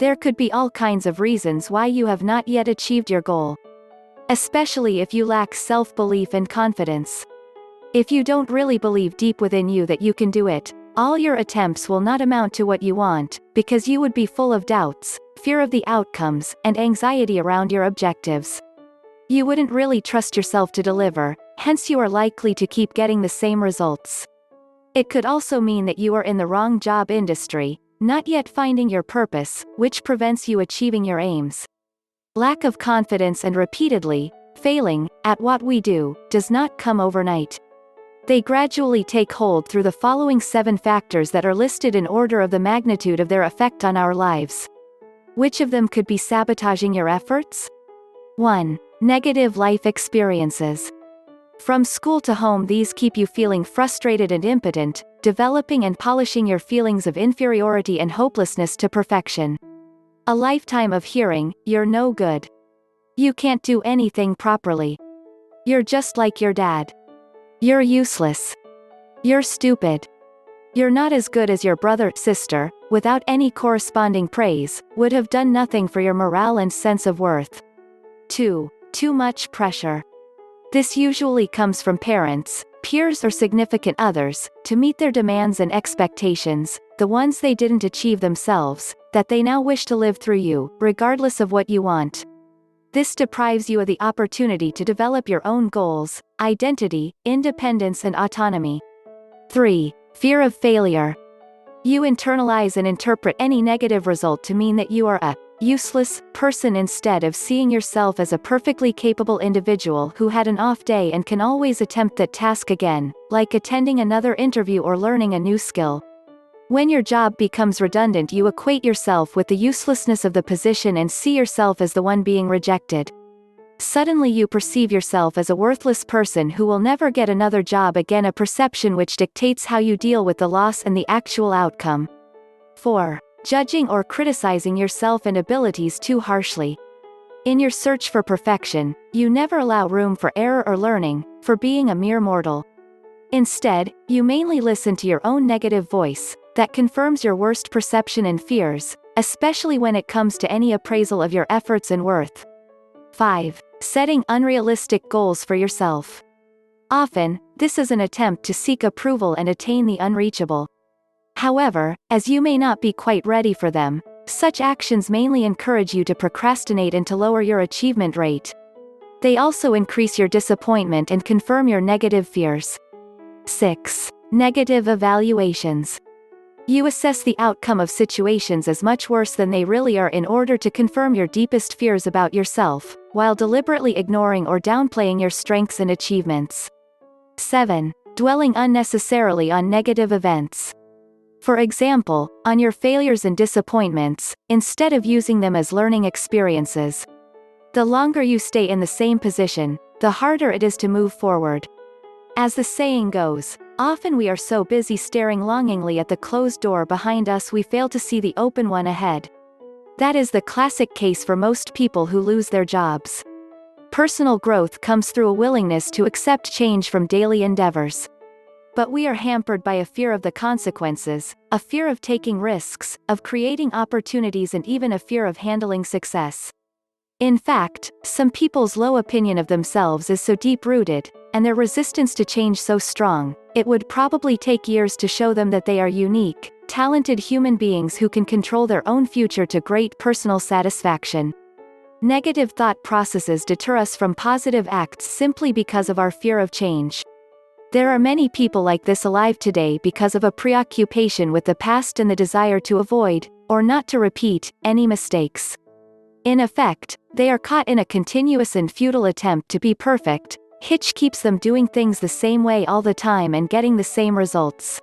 There could be all kinds of reasons why you have not yet achieved your goal. Especially if you lack self-belief and confidence. If you don't really believe deep within you that you can do it, all your attempts will not amount to what you want, because you would be full of doubts, fear of the outcomes, and anxiety around your objectives. You wouldn't really trust yourself to deliver, hence you are likely to keep getting the same results. It could also mean that you are in the wrong job industry, not yet finding your purpose, which prevents you achieving your aims. Lack of confidence and repeatedly failing at what we do does not come overnight. They gradually take hold through the following 7 factors that are listed in order of the magnitude of their effect on our lives. Which of them could be sabotaging your efforts? 1. Negative life experiences. From school to home, these keep you feeling frustrated and impotent, developing and polishing your feelings of inferiority and hopelessness to perfection. A lifetime of hearing, "You're no good. You can't do anything properly. You're just like your dad. You're useless. You're stupid. You're not as good as your brother, sister," without any corresponding praise, would have done nothing for your morale and sense of worth. 2. Too much pressure. This usually comes from parents, peers or significant others, to meet their demands and expectations, the ones they didn't achieve themselves, that they now wish to live through you, regardless of what you want. This deprives you of the opportunity to develop your own goals, identity, independence and autonomy. 3. Fear of failure. You internalize and interpret any negative result to mean that you are a useless person instead of seeing yourself as a perfectly capable individual who had an off day and can always attempt that task again, like attending another interview or learning a new skill. When your job becomes redundant, you equate yourself with the uselessness of the position and see yourself as the one being rejected. Suddenly you perceive yourself as a worthless person who will never get another job again, a perception which dictates how you deal with the loss and the actual outcome. 4. Judging or criticizing yourself and abilities too harshly. In your search for perfection, you never allow room for error or learning, for being a mere mortal. Instead, you mainly listen to your own negative voice, that confirms your worst perception and fears, especially when it comes to any appraisal of your efforts and worth. 5. Setting unrealistic goals for yourself. Often, this is an attempt to seek approval and attain the unreachable. However, as you may not be quite ready for them, such actions mainly encourage you to procrastinate and to lower your achievement rate. They also increase your disappointment and confirm your negative fears. 6. Negative evaluations. You assess the outcome of situations as much worse than they really are in order to confirm your deepest fears about yourself, while deliberately ignoring or downplaying your strengths and achievements. 7. Dwelling unnecessarily on negative events. For example, on your failures and disappointments, instead of using them as learning experiences. The longer you stay in the same position, the harder it is to move forward. As the saying goes, often we are so busy staring longingly at the closed door behind us we fail to see the open one ahead. That is the classic case for most people who lose their jobs. Personal growth comes through a willingness to accept change from daily endeavors. But we are hampered by a fear of the consequences, a fear of taking risks, of creating opportunities, and even a fear of handling success. In fact, some people's low opinion of themselves is so deep-rooted, and their resistance to change so strong, it would probably take years to show them that they are unique, talented human beings who can control their own future to great personal satisfaction. Negative thought processes deter us from positive acts simply because of our fear of change. There are many people like this alive today because of a preoccupation with the past and the desire to avoid, or not to repeat, any mistakes. In effect, they are caught in a continuous and futile attempt to be perfect, which keeps them doing things the same way all the time and getting the same results.